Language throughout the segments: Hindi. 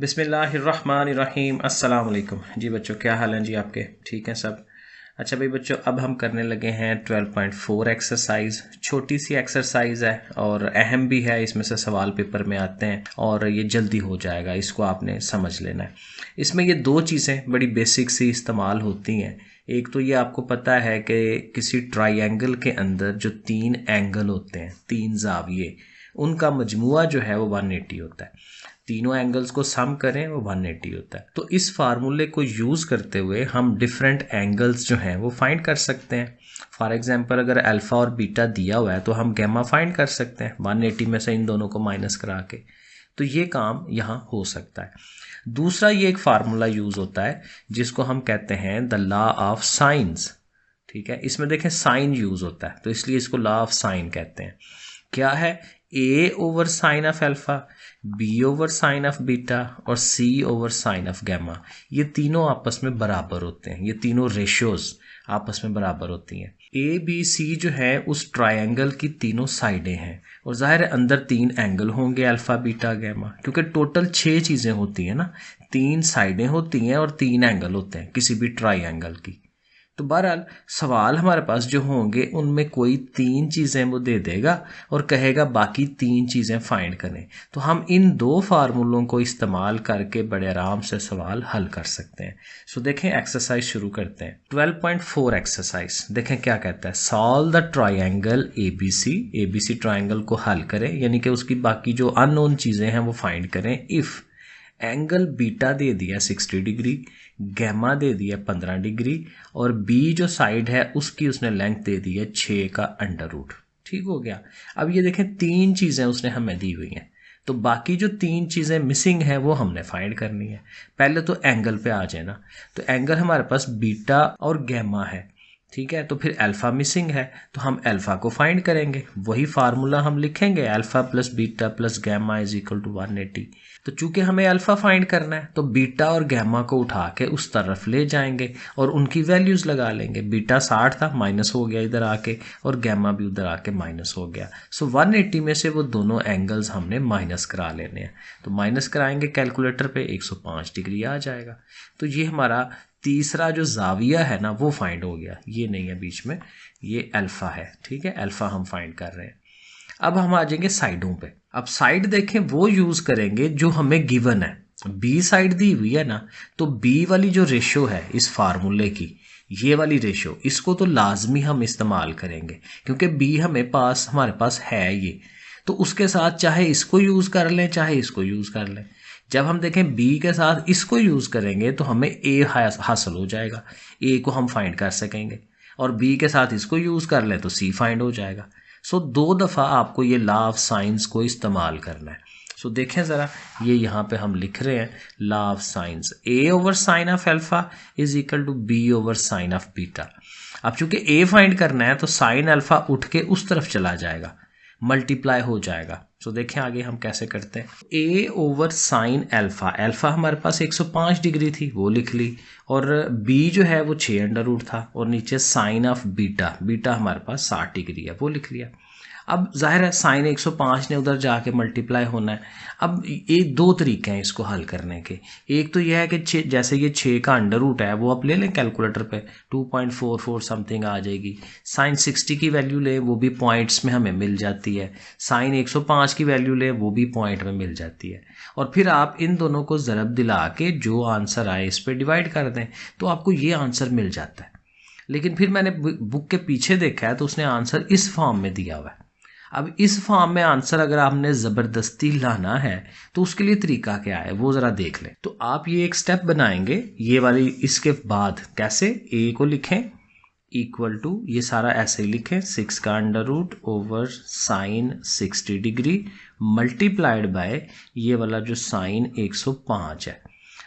बिस्मिल्लाहिर्रहमानिर्रहीम अस्सलाम वालेकुम। जी बच्चों, क्या हाल हैं जी आपके? ठीक हैं सब? अच्छा भाई बच्चों, अब हम करने लगे हैं 12.4 एक्सरसाइज। छोटी सी एक्सरसाइज है और अहम भी है, इसमें से सवाल पेपर में आते हैं और ये जल्दी हो जाएगा, इसको आपने समझ लेना है। इसमें ये दो चीज़ें बड़ी बेसिक सी इस्तेमाल होती हैं। एक तो ये आपको पता है कि किसी ट्राइंगल के अंदर जो तीन एंगल होते हैं, तीन जाविये, उनका मजमुआ जो है वो 180 होता है। तीनों एंगल्स को सम करें वो 180 होता है। तो इस फार्मूले को यूज़ करते हुए हम डिफरेंट एंगल्स जो हैं वो फाइंड कर सकते हैं। फॉर एग्जांपल अगर अल्फ़ा और बीटा दिया हुआ है तो हम गैमा फाइंड कर सकते हैं 180 में से इन दोनों को माइनस करा के। तो ये काम यहाँ हो सकता है। दूसरा, ये एक फार्मूला यूज़ होता है जिसको हम कहते हैं द लॉ ऑफ साइंस। ठीक है, इसमें देखें साइन यूज़ होता है तो इसलिए इसको लॉ ऑफ साइन कहते हैं। क्या है? A over sine of alpha, B over sine of beta और C over sine of gamma, ये तीनों आपस में बराबर होते हैं। ये तीनों रेशियोज आपस में बराबर होती हैं। ए बी सी जो है उस ट्रायंगल की तीनों साइडें हैं और जाहिर है अंदर तीन एंगल होंगे, अल्फा बीटा गैमा, क्योंकि टोटल 6 चीज़ें होती हैं ना, 3 साइडें होती हैं और 3 एंगल होते हैं किसी भी ट्रायंगल की। तो बहरहाल सवाल हमारे पास जो होंगे उनमें कोई 3 चीज़ें वो दे देगा और कहेगा बाकी 3 चीज़ें फाइंड करें। तो हम इन दो फार्मूलों को इस्तेमाल करके बड़े आराम से सवाल हल कर सकते हैं। सो देखें, एक्सरसाइज शुरू करते हैं। 12.4 एक्सरसाइज देखें क्या कहता है। Solve the triangle ABC. ABC triangle को हल करें, यानी कि उसकी बाकी जो अननोन चीज़ें हैं वो फाइंड करें। इफ़ एंगल बीटा दे दिया 60 डिग्री, गैमा दे दिया 15 डिग्री और बी जो साइड है उसकी उसने लेंथ दे दी है 6 का अंडर रूट। ठीक हो गया। अब ये देखें 3 चीज़ें उसने हमें दी हुई हैं, तो बाकी जो 3 चीज़ें मिसिंग है वो हमने फाइंड करनी है। पहले तो एंगल पे आ जाए ना, तो एंगल हमारे पास बीटा और गैमा है। ठीक है, तो फिर अल्फ़ा मिसिंग है तो हम अल्फ़ा को फाइंड करेंगे। वही फार्मूला हम लिखेंगे, alpha plus beta plus gamma is equal to 180। तो चूंकि हमें अल्फ़ा फाइंड करना है तो बीटा और गैमा को उठा के उस तरफ ले जाएंगे और उनकी वैल्यूज़ लगा लेंगे। बीटा 60 था, माइनस हो गया इधर आके, और गैमा भी उधर आके माइनस हो गया। सो 180 में से वो दोनों एंगल्स हमने माइनस करा लेने हैं। तो माइनस कराएंगे कैलकुलेटर पे, 105 डिग्री आ जाएगा। तो ये हमारा तीसरा जो जाविया है ना वो फाइंड हो गया। ये नहीं है बीच में, ये अल्फ़ा है। ठीक है, अल्फ़ा हम फाइंड कर रहे हैं। अब हम आ जाएंगे साइडों पे। अब साइड देखें वो यूज करेंगे जो हमें गिवन है। बी साइड दी हुई है ना, तो बी वाली जो रेशो है इस फार्मूले की, ये वाली रेशो, इसको तो लाजमी हम इस्तेमाल करेंगे क्योंकि बी हमारे पास है ये। तो उसके साथ चाहे इसको यूज कर लें चाहे इसको यूज कर लें। जब हम देखें बी के साथ इसको यूज करेंगे तो हमें ए हासिल हो जाएगा, ए को हम फाइंड कर सकेंगे, और बी के साथ इसको यूज कर लें तो सी फाइंड हो जाएगा। सो 2 दफ़ा आपको ये लॉ ऑफ साइंस को इस्तेमाल करना है। सो देखें ज़रा, ये यहाँ पे हम लिख रहे हैं law of science. A over sine of alpha is equal to B over sine of beta. अब चूंकि ए फाइंड करना है तो साइन अल्फा उठ के उस तरफ चला जाएगा, मल्टीप्लाई हो जाएगा। सो देखें आगे हम कैसे करते हैं। ए ओवर साइन अल्फा, अल्फा हमारे पास 105 डिग्री थी वो लिख ली, और बी जो है वो 6 अंडर रूट था, और नीचे साइन ऑफ बीटा, बीटा हमारे पास 60 डिग्री है वो लिख लिया। अब जाहिर है साइन 105 ने उधर जाके मल्टीप्लाई होना है। अब ये 2 तरीके हैं इसको हल करने के। एक तो यह है कि जैसे ये 6 का अंडर रूट है वो आप ले लें कैलकुलेटर पे, 2.44 समथिंग आ जाएगी। साइन 60 की वैल्यू ले, वो भी पॉइंट्स में हमें मिल जाती है। साइन 105 की वैल्यू ले, वो भी पॉइंट में मिल जाती है। और फिर आप इन दोनों को ज़रब दिला के जो आंसर आए इस पर डिवाइड कर दें तो आपको ये आंसर मिल जाता है। लेकिन फिर मैंने बुक के पीछे देखा है तो उसने आंसर इस फॉर्म में दिया हुआ है। अब इस फॉर्म में आंसर अगर आपने ज़बरदस्ती लाना है तो उसके लिए तरीका क्या है वो ज़रा देख लें। तो आप ये एक स्टेप बनाएंगे ये वाली, इसके बाद कैसे, ए को लिखें इक्वल टू, ये सारा ऐसे ही लिखें, 6 का under root over sine 60 degree multiplied by ये वाला जो साइन 105 है।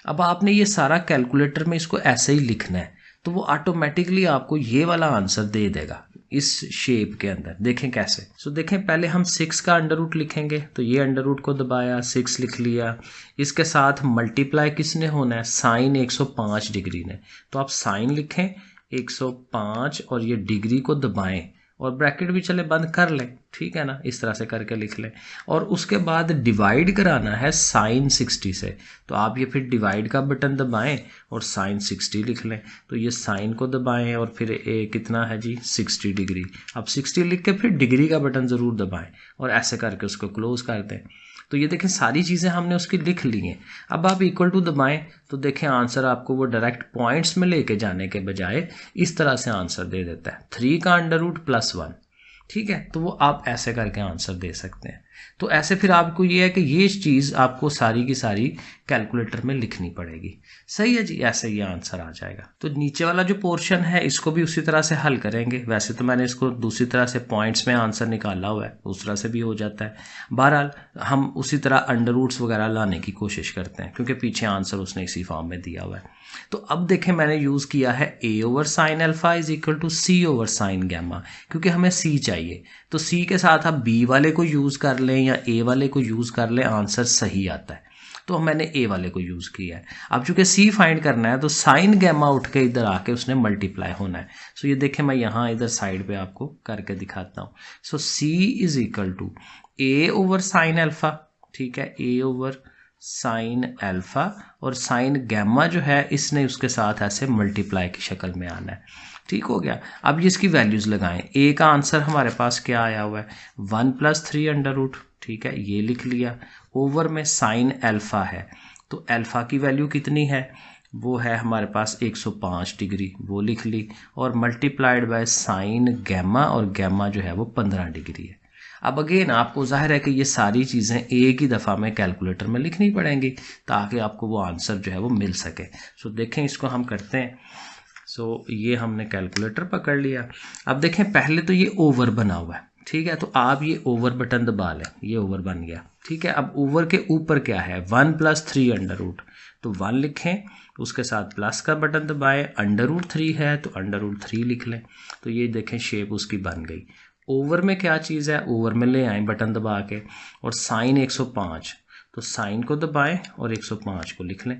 अब आपने ये सारा कैलकुलेटर में इसको ऐसे ही लिखना है तो वो ऑटोमेटिकली आपको ये वाला आंसर दे देगा इस शेप के अंदर। देखें कैसे। सो देखें, पहले हम 6 का अंडर रूट लिखेंगे, तो ये अंडर रूट को दबाया, 6 लिख लिया। इसके साथ मल्टीप्लाई किसने होना है, साइन 105 डिग्री ने, तो आप साइन लिखें 105 और ये डिग्री को दबाएं और ब्रैकेट भी चले बंद कर लें, ठीक है ना, इस तरह से करके लिख लें। और उसके बाद डिवाइड कराना है साइन 60 से, तो आप ये फिर डिवाइड का बटन दबाएं और साइन 60 लिख लें। तो ये साइन को दबाएं और फिर कितना है जी 60 डिग्री। अब 60 लिख के फिर डिग्री का बटन ज़रूर दबाएं और ऐसे करके उसको क्लोज कर दें। तो ये देखें सारी चीज़ें हमने उसकी लिख ली हैं। अब आप इक्वल टू दबाएं तो देखें आंसर आपको वो डायरेक्ट पॉइंट्स में लेके जाने के बजाय इस तरह से आंसर दे देता है 3 का अंडर रूट +1, ठीक है। तो वो आप ऐसे करके आंसर दे सकते हैं। तो ऐसे फिर आपको ये है कि ये चीज़ आपको सारी की सारी कैलकुलेटर में लिखनी पड़ेगी। सही है जी, ऐसे ये आंसर आ जाएगा। तो नीचे वाला जो पोर्शन है इसको भी उसी तरह से हल करेंगे। वैसे तो मैंने इसको दूसरी तरह से पॉइंट्स में आंसर निकाला हुआ है, उस तरह से भी हो जाता है। बहरहाल हम उसी तरह अंडर रूट्स वगैरह लाने की कोशिश करते हैं क्योंकि पीछे आंसर उसने इसी फॉर्म में दिया हुआ है। तो अब देखें मैंने यूज़ किया है A/sin अल्फा = C/sin गैमा, क्योंकि हमें C चाहिए। तो C के साथ आप B वाले को यूज़ कर लें या A वाले को यूज़ कर लें, आंसर सही आता है। तो मैंने A वाले को यूज़ किया है। अब चूंकि C फाइंड करना है तो साइन गैमा उठ के इधर आके उसने मल्टीप्लाई होना है। सो ये देखें मैं यहाँ इधर साइड पे आपको करके दिखाता हूँ। सो C = A/sin अल्फा, ठीक है, A/sin अल्फा, और साइन गैमा जो है इसने उसके साथ ऐसे मल्टीप्लाई की शक्ल में आना है। ठीक हो गया। अब ये इसकी वैल्यूज़ लगाएं। A का आंसर हमारे पास क्या आया हुआ है 1 + 3 अंडर रूट, ठीक है, ये लिख लिया। ओवर में साइन अल्फा है तो अल्फा की वैल्यू कितनी है, वो है हमारे पास 105 डिग्री, वो लिख ली। और मल्टीप्लाइड बाय साइन गैमा, और गैमा जो है वो 15 डिग्री है। अब अगेन आपको जाहिर है कि ये सारी चीज़ें एक ही दफ़ा में कैलकुलेटर में लिखनी पड़ेंगी ताकि आपको वो आंसर जो है वो मिल सके। सो देखें इसको हम करते हैं। सो ये हमने कैलकुलेटर पकड़ लिया। अब देखें पहले तो ये ओवर बना हुआ है, ठीक है, तो आप ये ओवर बटन दबा लें, ये ओवर बन गया, ठीक है। अब ओवर के ऊपर क्या है 1 + 3 अंडर रूट, तो 1 लिखें, उसके साथ प्लस का बटन दबाएं, अंडर रूट 3 है तो अंडर रूट 3 लिख लें। तो ये देखें शेप उसकी बन गई। ओवर में क्या चीज़ है, ओवर में ले आए बटन दबा के, और साइन 105, तो साइन को दबाएं और 105 को लिख लें,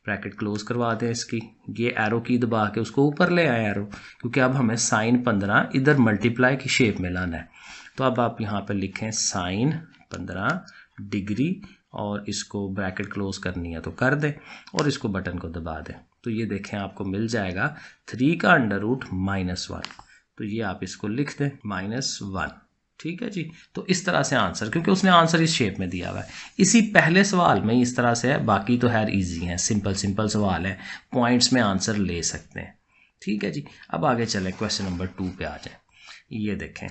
ब्रैकेट क्लोज करवा दें इसकी। ये एरो की दबा के उसको ऊपर ले आए एरो, क्योंकि अब हमें साइन 15 इधर मल्टीप्लाई की शेप में लाना है। तो अब आप यहाँ पर लिखें साइन 15 डिग्री, और इसको ब्रैकेट क्लोज करनी है तो कर दें और इसको बटन को दबा दें। तो ये देखें आपको मिल जाएगा 3 का अंडर रूट -1, तो ये आप इसको लिख दें -1, ठीक है जी। तो इस तरह से आंसर, क्योंकि उसने आंसर इस शेप में दिया हुआ है। इसी पहले सवाल में इस तरह से है, बाकी तो खैर इजी हैं, सिंपल सवाल है, पॉइंट्स में आंसर ले सकते हैं, ठीक है जी। अब आगे चलें, क्वेश्चन नंबर 2 पे आ जाए। ये देखें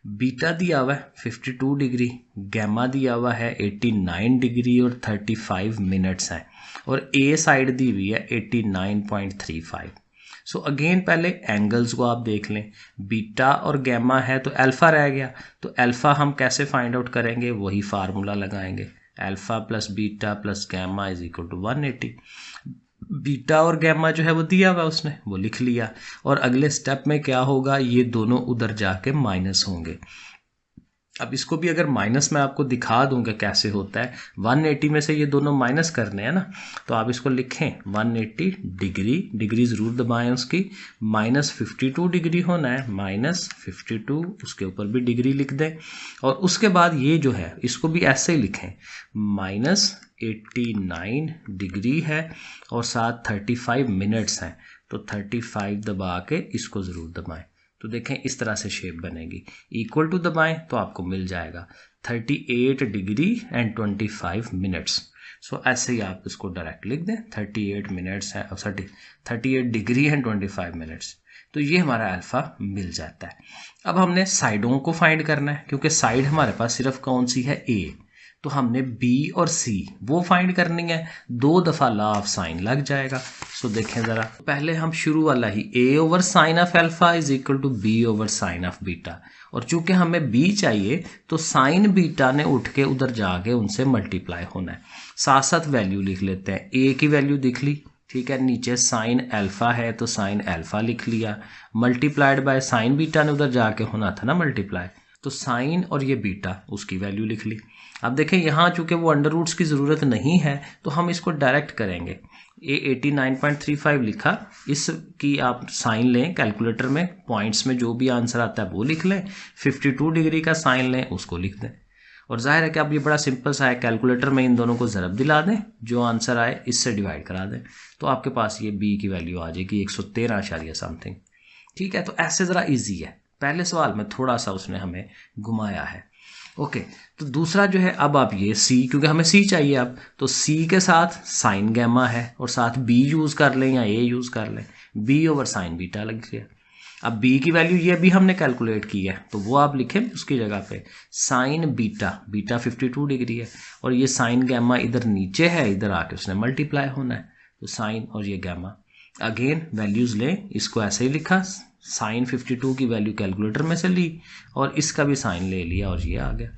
बीटा दिया हुआ है 52 डिग्री, गैमा दिया हुआ है 89 डिग्री और 35 मिनट्स हैं, और ए साइड दी हुई है 89.35। सो अगेन पहले एंगल्स को आप देख लें, बीटा और गैमा है तो अल्फ़ा रह गया, तो अल्फ़ा हम कैसे फाइंड आउट करेंगे, वही फार्मूला लगाएंगे, alpha plus beta plus gamma = 180। Beta और गैमा जो है वो दिया हुआ उसने, वो लिख लिया। और अगले स्टेप में क्या होगा, ये दोनों उधर जाके माइनस होंगे। अब इसको भी अगर माइनस में आपको दिखा दूंगा कैसे होता है, 180 में से ये दोनों माइनस करने हैं ना, तो आप इसको लिखें 180 डिग्री, डिग्री ज़रूर दबाएं उसकी, -52 डिग्री होना है, -52, उसके ऊपर भी डिग्री लिख दें। और उसके बाद ये जो है इसको भी ऐसे ही लिखें, -89 डिग्री है और साथ 35 मिनट्स हैं, तो 35 दबा के इसको ज़रूर दबाएं। तो देखें इस तरह से शेप बनेगी, इक्वल टू दबाएं तो आपको मिल जाएगा 38 डिग्री एंड 25 मिनट्स। सो ऐसे ही आप इसको डायरेक्ट लिख दें, 38 मिनट्स है, 38 डिग्री एंड 25 मिनट्स। तो ये हमारा अल्फ़ा मिल जाता है। अब हमने साइडों को फाइंड करना है, क्योंकि साइड हमारे पास सिर्फ कौन सी है, A, तो हमने B और C वो फाइंड करनी है। 2 दफ़ा लॉ ऑफ साइन लग जाएगा। सो देखें ज़रा, पहले हम शुरू वाला ही A/sin of alpha = B/sin of beta, और चूंकि हमें B चाहिए तो साइन बीटा ने उठ के उधर जाके उनसे मल्टीप्लाई होना है। साथ साथ वैल्यू लिख लेते हैं, A की वैल्यू दिख ली, ठीक है, नीचे साइन अल्फ़ा है तो साइन अल्फ़ा लिख लिया, मल्टीप्लाइड बाय साइन बीटा ने उधर जाके होना था ना मल्टीप्लाई, तो साइन और ये बीटा उसकी वैल्यू लिख ली। अब देखें यहाँ चूंकि वो अंडर रूट्स की ज़रूरत नहीं है तो हम इसको डायरेक्ट करेंगे, ये 89.35 लिखा, इसकी आप साइन लें कैलकुलेटर में, पॉइंट्स में जो भी आंसर आता है वो लिख लें, 52 डिग्री का साइन लें उसको लिख दें। और जाहिर है कि अब ये बड़ा सिंपल सा है, कैलकुलेटर में इन दोनों को ज़रब दिला दें, जो आंसर आए इससे डिवाइड करा दें, तो आपके पास ये बी की वैल्यू आ जाएगी 113 समथिंग। ठीक है, तो ऐसे ज़रा इजी है। पहले सवाल में थोड़ा सा उसने हमें घुमाया है। ओके, तो दूसरा जो है, अब आप ये सी, क्योंकि हमें सी चाहिए अब, तो सी के साथ साइन गैमा है और साथ बी यूज़ कर लें या ए यूज़ कर लें, बी ओवर साइन बीटा लग गया। अब बी की वैल्यू ये भी हमने कैलकुलेट की है, तो वो आप लिखें उसकी जगह पे साइन बीटा, बीटा 52 डिग्री है, और ये साइन गैमा इधर नीचे है, इधर आके उसने मल्टीप्लाई होना है, तो साइन और ये गैमा। अगेन वैल्यूज़ लें, इसको ऐसे ही लिखा, साइन 52 की वैल्यू कैलकुलेटर में से ली और इसका भी साइन ले लिया और ये आ गया।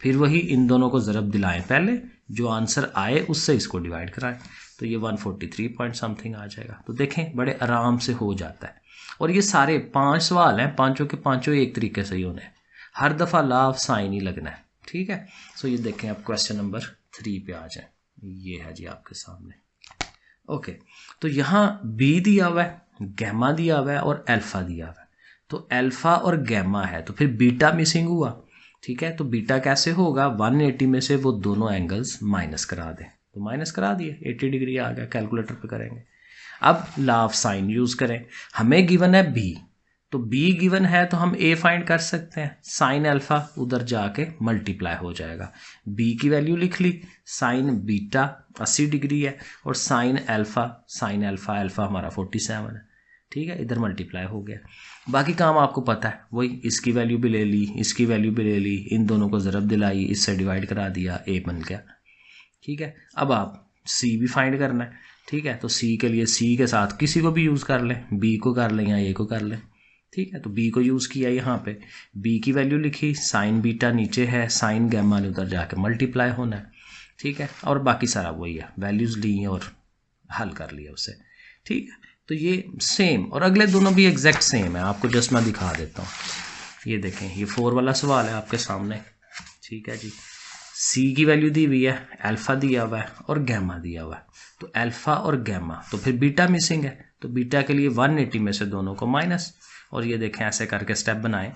फिर वही इन दोनों को ज़रब दिलाएं, पहले जो आंसर आए उससे इसको डिवाइड कराएं, तो ये 143 पॉइंट समथिंग आ जाएगा। तो देखें बड़े आराम से हो जाता है। और ये सारे 5 सवाल हैं, पांचों के पांचों एक तरीके से ही होने हैं, हर दफ़ा ला ऑफ साइन ही लगना है। ठीक है, सो ये देखें आप क्वेश्चन नंबर 3 पे आ जाएं, ये है जी आपके सामने। ओके, तो यहाँ बी दिया हुआ है, गैमा दिया हुआ है और अल्फा दिया हुआ है, तो अल्फा और गैमा है तो फिर बीटा मिसिंग हुआ। ठीक है, तो बीटा कैसे होगा, 180 में से वो दोनों एंगल्स माइनस करा दें, तो माइनस करा दिए, 80 डिग्री आ गया, कैलकुलेटर पे करेंगे। अब लॉ ऑफ साइन यूज़ करें, हमें गिवन है बी, तो बी गिवन है तो हम ए फाइंड कर सकते हैं, साइन अल्फा उधर जाके मल्टीप्लाई हो जाएगा, बी की वैल्यू लिख ली, साइन बीटा 80 डिग्री है और साइन अल्फा, अल्फा हमारा 47 है। ठीक है, इधर मल्टीप्लाई हो गया, बाकी काम आपको पता है, वही इसकी वैल्यू भी ले ली, इसकी वैल्यू भी ले ली, इन दोनों को ज़रब दिलाई, इससे डिवाइड करा दिया, ए बन गया। ठीक है, अब आप सी भी फाइंड करना है। ठीक है, तो सी के लिए सी के साथ किसी को भी यूज़ कर लें, बी को कर लें या ए को कर लें। ठीक है, तो बी को यूज़ किया यहाँ पे, बी की वैल्यू लिखी, साइन बीटा नीचे है, साइन गैमा ने उधर जाके मल्टीप्लाई होना है। ठीक है, और बाकी सारा वही है, वैल्यूज़ ली और हल कर लिया उससे। ठीक है, तो ये सेम, और अगले दोनों भी एग्जैक्ट सेम है, आपको जस्ट मैं दिखा देता हूँ। ये देखें, ये 4 वाला सवाल है आपके सामने। ठीक है जी, सी की वैल्यू दी हुई है, अल्फा दिया हुआ है और गैमा दिया हुआ है, तो अल्फा और गैमा, तो फिर बीटा मिसिंग है, तो बीटा के लिए 180 में से दोनों को माइनस, और ये देखें ऐसे करके स्टेप बनाएं,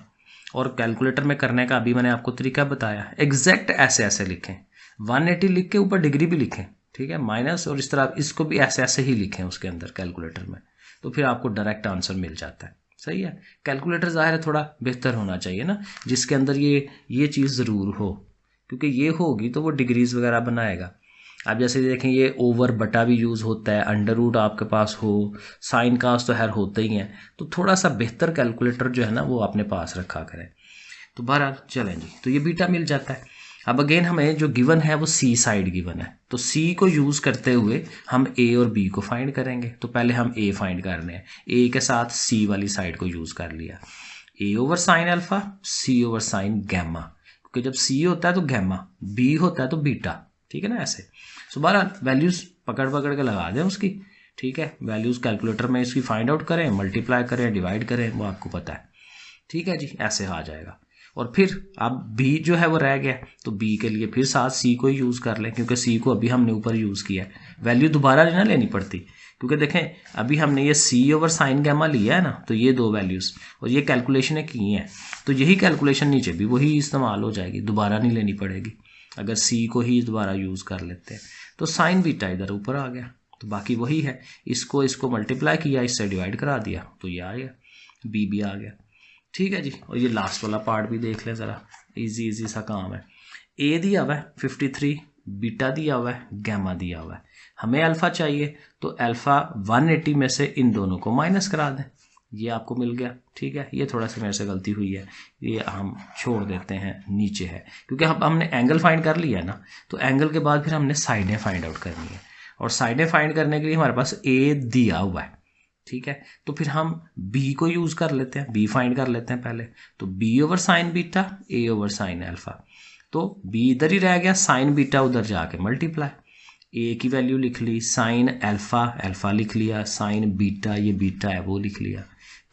और कैलकुलेटर में करने का अभी मैंने आपको तरीका बताया, एग्जैक्ट ऐसे ऐसे लिखें, 180 लिख के ऊपर डिग्री भी लिखें। ठीक है, माइनस, और इस तरह इसको भी ऐसे ऐसे ही लिखें उसके अंदर कैलकुलेटर में, तो फिर आपको डायरेक्ट आंसर मिल जाता है। सही है, कैलकुलेटर ज़ाहिर है थोड़ा बेहतर होना चाहिए ना, जिसके अंदर ये चीज़ ज़रूर हो, क्योंकि ये होगी तो वो डिग्रीज वगैरह बनाएगा। अब जैसे देखें, ये ओवर बटा भी यूज़ होता है, अंडर रूट आपके पास हो, साइन कास तो खैर होते ही हैं, तो थोड़ा सा बेहतर कैलकुलेटर जो है ना वो अपने पास रखा करें। तो बहरहाल चलें जी, तो ये बीटा मिल जाता है। अब अगेन हमें जो गिवन है वो सी साइड गिवन है, तो सी को यूज़ करते हुए हम ए और बी को फाइंड करेंगे। तो पहले हम ए फाइंड कर रहे हैं, ए के साथ सी वाली साइड को यूज़ कर लिया, ए ओवर साइन अल्फा, सी ओवर साइन गैमा, क्योंकि जब सी होता है तो गैमा, बी होता है तो बीटा। ठीक है ना, ऐसे। सो बहरहाल वैल्यूज़ पकड़ पकड़ के लगा दें उसकी। ठीक है, वैल्यूज़ कैलकुलेटर में इसकी फाइंड आउट करें, मल्टीप्लाई करें, डिवाइड करें, वो आपको पता है। ठीक है जी, ऐसे आ जाएगा। और फिर अब बी जो है वो रह गया, तो बी के लिए फिर साथ सी को ही यूज़ कर लें, क्योंकि सी को अभी हमने ऊपर यूज़ किया है, वैल्यू दोबारा नहीं ना लेनी पड़ती, क्योंकि देखें अभी हमने ये सी ओवर साइन गैमा लिया है ना, तो ये 2 वैल्यूज़ और ये कैलकुलेशनें की हैं, तो यही कैलकुलेशन नीचे भी वही इस्तेमाल हो जाएगी, दोबारा नहीं लेनी पड़ेगी अगर सी को ही दोबारा यूज़ कर लेते हैं। तो साइन बीटा इधर ऊपर आ गया, तो बाकी वही है, इसको मल्टीप्लाई किया, इससे डिवाइड करा दिया, तो ये आ गया, बी भी आ गया। ठीक है जी, और ये लास्ट वाला पार्ट भी देख लें ज़रा, इजी सा काम है। ए दिया हुआ है 53, बीटा दिया हुआ है, गैमा दिया हुआ है, हमें अल्फ़ा चाहिए, तो अल्फ़ा 180 में से इन दोनों को माइनस करा दें, ये आपको मिल गया। ठीक है, ये थोड़ा सा मेरे से गलती हुई है, ये हम छोड़ देते हैं, नीचे है, क्योंकि हमने एंगल फाइंड कर लिया है ना, तो एंगल के बाद फिर हमने साइडें फाइंड आउट करनी है, और साइडें फाइंड करने के लिए हमारे पास ए दिया हुआ है। ठीक है, तो फिर हम बी को यूज़ कर लेते हैं, बी फाइंड कर लेते हैं पहले, तो बी ओवर साइन बीटा, ए ओवर साइन अल्फा, तो बी इधर ही रह गया, साइन बीटा उधर जाके मल्टीप्लाई, ए की वैल्यू लिख ली, साइन अल्फा लिख लिया, साइन बीटा, ये बीटा है वो लिख लिया,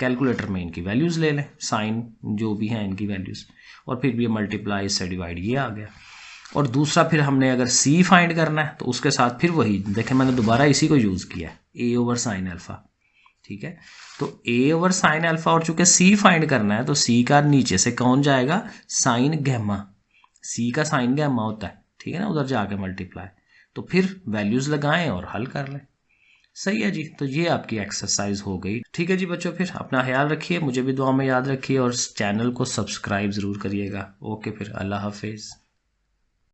कैलकुलेटर में इनकी वैल्यूज़ ले लें, साइन जो भी हैं इनकी वैल्यूज़, और फिर भी मल्टीप्लाई, इससे डिवाइड, ये आ गया। और दूसरा फिर हमने अगर सी फाइंड करना है तो उसके साथ फिर वही देखें, मैंने दोबारा इसी को यूज़ किया है, ए ओवर साइन अल्फ़ा। ठीक है, तो ए ओवर साइन अल्फ़ा और चूंकि सी फाइंड करना है तो सी का नीचे से कौन जाएगा, साइन गैमा। सी का साइन गैमा होता है, ठीक है ना, उधर जाके मल्टीप्लाई। तो फिर वैल्यूज़ लगाएं और हल कर लें। सही है जी, तो ये आपकी एक्सरसाइज हो गई। ठीक है जी बच्चों, फिर अपना ख्याल रखिए, मुझे भी दुआ में याद रखिए और चैनल को सब्सक्राइब ज़रूर करिएगा। ओके, फिर अल्लाह हाफिज़।